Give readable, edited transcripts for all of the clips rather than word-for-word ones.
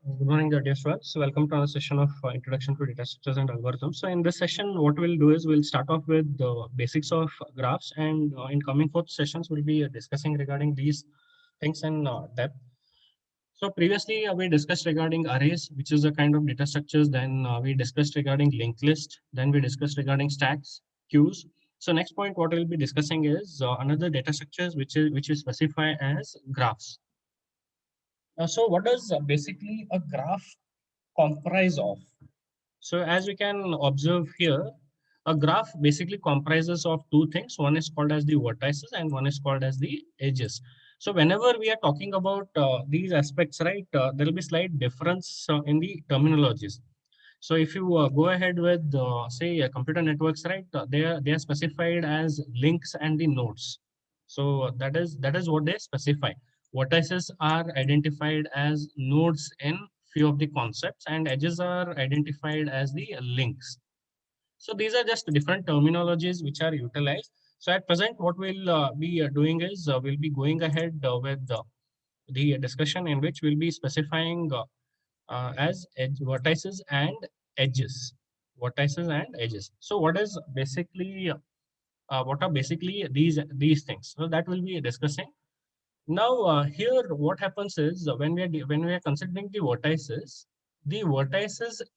Good morning, dear students. So welcome to our session of Introduction to Data Structures and Algorithms. So in this session, what we'll do is we'll start off with the basics of graphs, and in coming forth sessions, we'll be discussing regarding these things in depth. So previously, we discussed regarding arrays, which is a kind of data structures. Then we discussed regarding linked list. Then we discussed regarding stacks, queues. So next point, what we'll be discussing is another data structures, which is specified as graphs. So what does basically a graph comprise of? So as we can observe here, a graph basically comprises of two things. One is called as the vertices and one is called as the edges. So whenever we are talking about these aspects, right, there will be slight difference in the terminologies. So if you go ahead with, say, computer networks, right, they are specified as links and the nodes. So that is what they specify. Vertices are identified as nodes in few of the concepts, and edges are identified as the links. So these are just different terminologies which are utilized. So at present, what we'll be doing is we'll be going ahead with the discussion in which we'll be specifying as vertices and edges. Vertices and edges. So what are basically these things? So that we'll be discussing. Now here what happens is when we are considering the vertices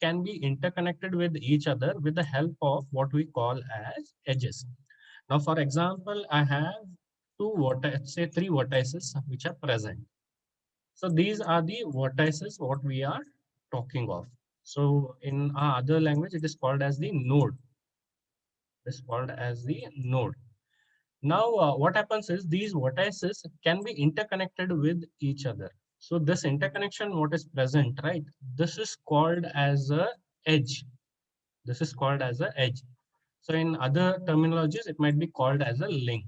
can be interconnected with each other with the help of what we call as edges. Now for example, I have say three vertices which are present. So these are the vertices what we are talking of. So in our other language, it is called as the node. It's called as the node. Now, what happens is these vertices can be interconnected with each other. So this interconnection, what is present, right? This is called as a edge. This is called as a edge. So in other terminologies, it might be called as a link.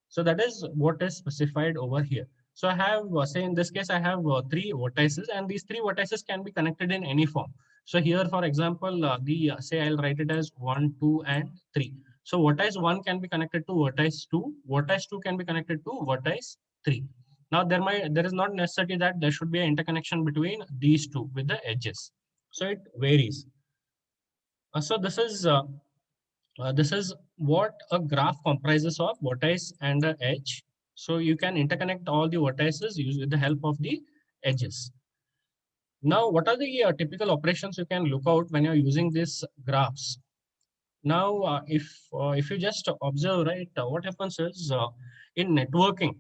So that is what is specified over here. So I have, say in this case, I have three vertices, and these three vertices can be connected in any form. So here, for example, say I'll write it as 1, 2, and 3. So vertex 1 can be connected to vertex 2. Vertex 2 can be connected to vertex 3. Now there is not necessity that there should be an interconnection between these two with the edges. So it varies. So this is what a graph comprises of vertex and the edge. So you can interconnect all the vertices with the help of the edges. Now, what are the typical operations you can look out when you're using these graphs? Now, if you just observe, right, what happens is in networking.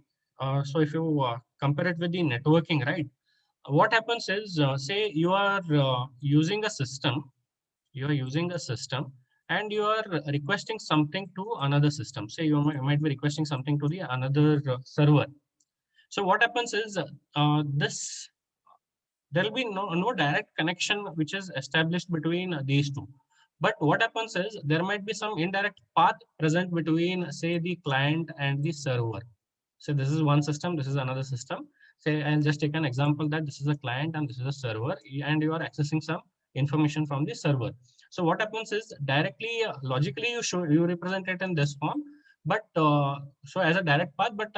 So if you compare it with the networking, right, what happens is say you are using a system you are using a system and you are requesting something to another system. Say you might be requesting something to the another server. So what happens is this there will be no direct connection which is established between these two. But what happens is there might be some indirect path present between, say, the client and the server. So this is one system, this is another system. Say I'll just take an example that this is a client and this is a server, and you are accessing some information from the server. So what happens is directly, logically, you represent it in this form, but so as a direct path, but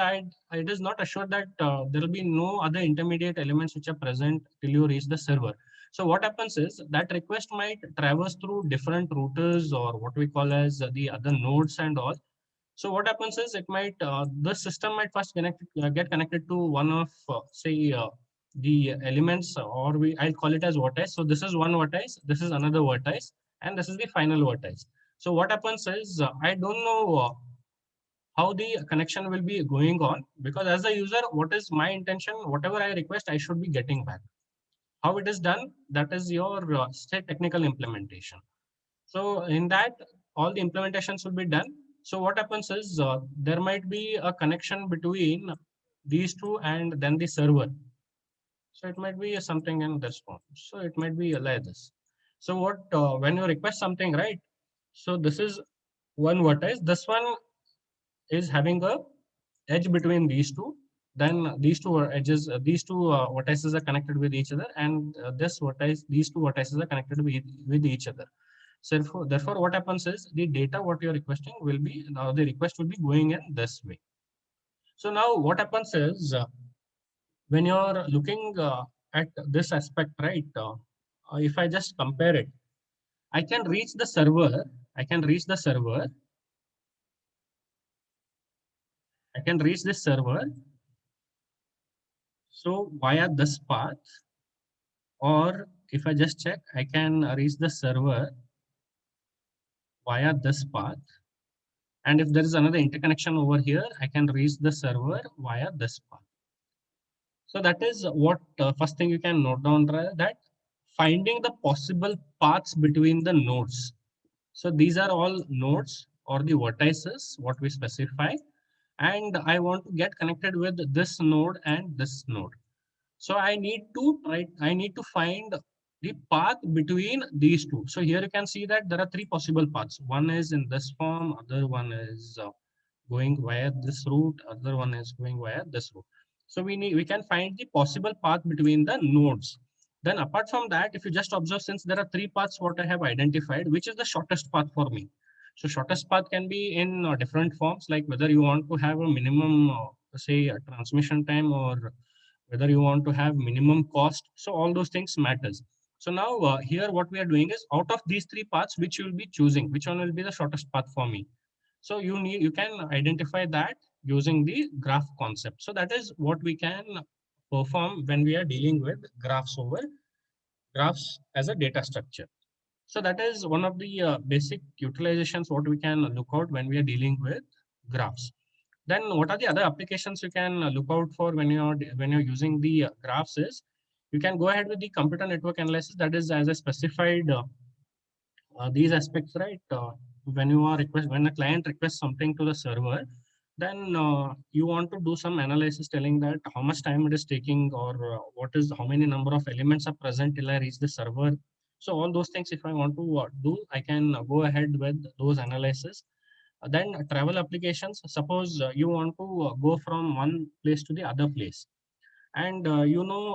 it is not assured that there will be no other intermediate elements which are present till you reach the server. So what happens is that request might traverse through different routers or what we call as the other nodes and all. So what happens is the system might first get connected to one of say the elements, or I'll call it as vertex. So this is one vertex, this is another vertex, and this is the final vertex. So what happens is I don't know how the connection will be going on, because as a user, what is my intention? Whatever I request, I should be getting back. How it is done, that is your say technical implementation. So in that, all the implementations will be done. So what happens is there might be a connection between these two and then the server. So it might be something in this form. So it might be like this. So what when you request something, right? So this is one vertex. This one is having a edge between these two. Then these two are edges, these two vertices are connected with each other, and these two vertices are connected with each other. So therefore, what happens is the data what you're requesting will be the request will be going in this way. So now what happens is when you're looking at this aspect, right? If I just compare it, I can reach the server. I can reach the server. I can reach this server. So via this path, or if I just check, I can reach the server via this path. And if there is another interconnection over here, I can reach the server via this path. So that is what first thing you can note down, that finding the possible paths between the nodes. So these are all nodes or the vertices, what we specify. And I want to get connected with this node and this node. So I need to find the path between these two. So here you can see that there are three possible paths. One is in this form, other one is going via this route, other one is going via this route. So we can find the possible path between the nodes. Then apart from that, if you just observe, since there are three paths what I have identified, which is the shortest path for me? So shortest path can be in different forms, like whether you want to have a minimum, say, a transmission time, or whether you want to have minimum cost. So all those things matters. So now here what we are doing is, out of these three paths, which you will be choosing, which one will be the shortest path for me. So you can identify that using the graph concept. So that is what we can perform when we are dealing with graphs as a data structure. So that is one of the basic utilizations what we can look out when we are dealing with graphs. Then what are the other applications you can look out for when you're using the graphs is, you can go ahead with the computer network analysis. That is, as I specified, these aspects, right? When a client requests something to the server, then you want to do some analysis telling that how much time it is taking, or how many number of elements are present till I reach the server. So all those things, if I want to do, I can go ahead with those analysis. Then travel applications. Suppose you want to go from one place to the other place, and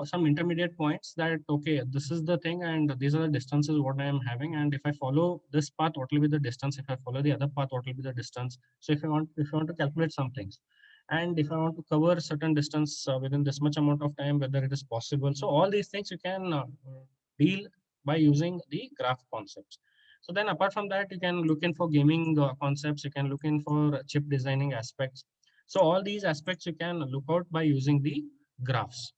some intermediate points, that okay, this is the thing and these are the distances what I am having, and if I follow this path, what will be the distance? If I follow the other path, what will be the distance? So if I want to calculate some things, and if I want to cover certain distance within this much amount of time, whether it is possible. So all these things you can deal by using the graph concepts. So then apart from that, you can look in for gaming concepts, you can look in for chip designing aspects. So all these aspects you can look out by using the graphs.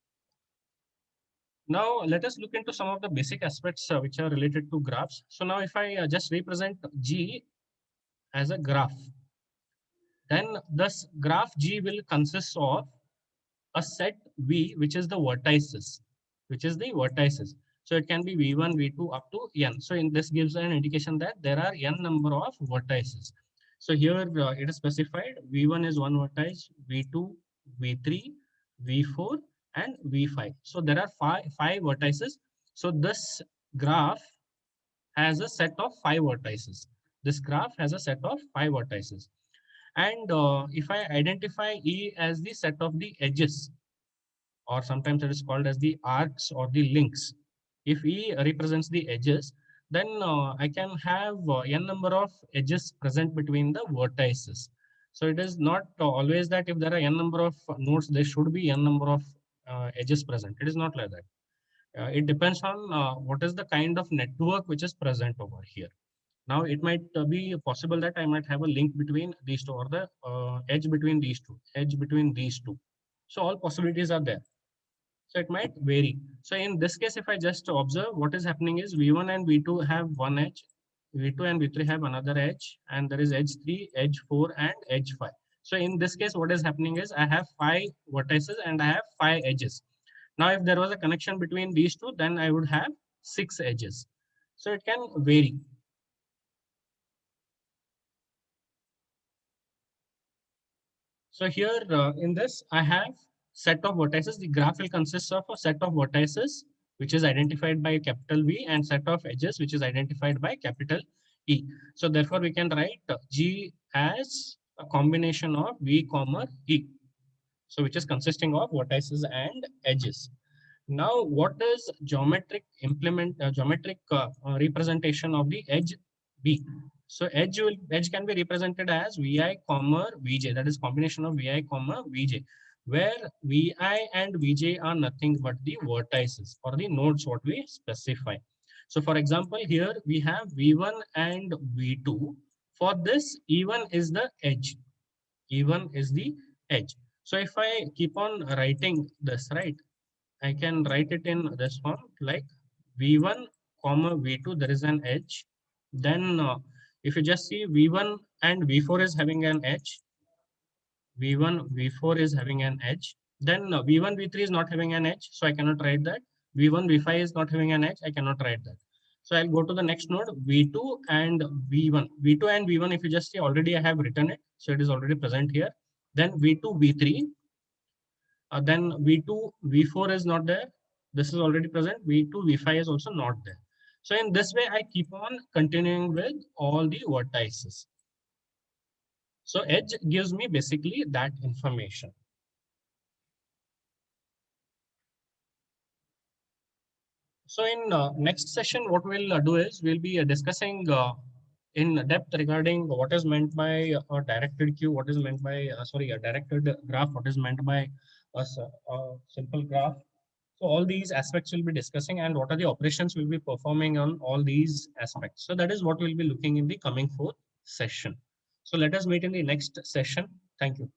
Now let us look into some of the basic aspects which are related to graphs. So now if I just represent G as a graph, then this graph G will consist of a set V, which is the vertices, So it can be V1, V2 up to N. So in this gives an indication that there are N number of vertices. So here it is specified V1 is one vertex, V2, V3, V4, and V5. So there are five vertices. So this graph has a set of five vertices. This graph has a set of five vertices. And if I identify E as the set of the edges, or sometimes it is called as the arcs or the links. If E represents the edges, then I can have n number of edges present between the vertices. So it is not always that if there are n number of nodes, there should be n number of edges present. It is not like that. It depends on what is the kind of network which is present over here. Now, it might be possible that I might have a link between these two, or the edge between these two. So all possibilities are there. So it might vary. So in this case, if I just observe, what is happening is V1 and V2 have one edge, V2 and V3 have another edge, and there is edge 3, edge 4, and edge 5. So in this case, what is happening is I have five vertices and I have five edges. Now, if there was a connection between these two, then I would have six edges. So it can vary. So here in this, I have set of vertices. The graph will consist of a set of vertices, which is identified by capital V, and set of edges, which is identified by capital E. So therefore, we can write G as a combination of V comma E. So which is consisting of vertices and edges. Now, what is geometric representation of the edge B? So edge can be represented as Vi comma Vj. That is combination of Vi comma Vj. where Vi and Vj are nothing but the vertices or the nodes what we specify. So for example, here we have V1 and V2. For this, E1 is the edge. E1 is the edge. So if I keep on writing this, right, I can write it in this form like V1 comma V2, there is an edge. Then if you just see V1 and V4 is having an edge, V1, V4 is having an edge. Then V1, V3 is not having an edge, so I cannot write that. V1, V5 is not having an edge, I cannot write that. So I'll go to the next node, V2 and V1. V2 and V1, if you just see, already I have written it, so it is already present here. Then V2, V3, then V2, V4 is not there. This is already present. V2, V5 is also not there. So in this way, I keep on continuing with all the vertices. So edge gives me basically that information. So in next session, what we'll do is we'll be discussing in depth regarding what is meant by a directed queue, what is meant by, sorry, a directed graph, what is meant by a simple graph. So all these aspects we'll be discussing and what are the operations we'll be performing on all these aspects. So that is what we'll be looking in the coming fourth session. So let us meet in the next session. Thank you.